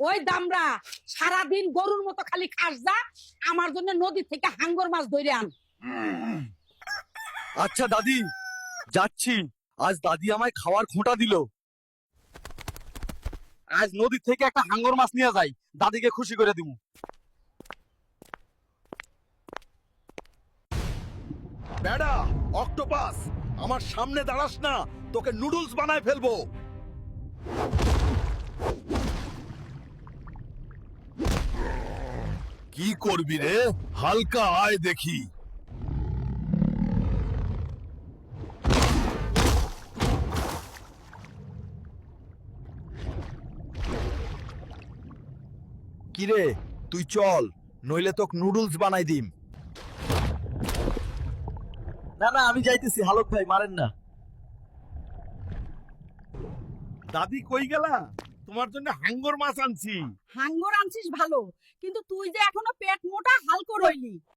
ওই দামরা সারাদিন গরুর মতো খালি খাস যা, আমার জন্য নদী থেকে হাঙ্গর মাছ ধরে আন। আচ্ছা দাদি, যাচ্ছি। আজ দাদি আমায় খাওয়ার খোঁটা দিল। আজ নদী থেকে একটা হাঙ্গর মাছ নিয়ে যাই, দাদিকে খুশি করে দিব। বেড়া, অক্টোপাস, আমার সামনে দাঁড়াস না, তোকে নুডলস বানায় ফেলবো। কি করবি রে? হালকা আয় দেখি। কিরে, তুই চল, নইলে তোকে নুডলস বানাই দিম। না না, আমি যাইতেছি, হালক ভাই মারেন না। দাদি কই গেলা? তোমার জন্য হাঙ্গর মাছ আনছি। হাঙ্গর আনছিস ভালো, কিন্তু তুই যে এখনো পেট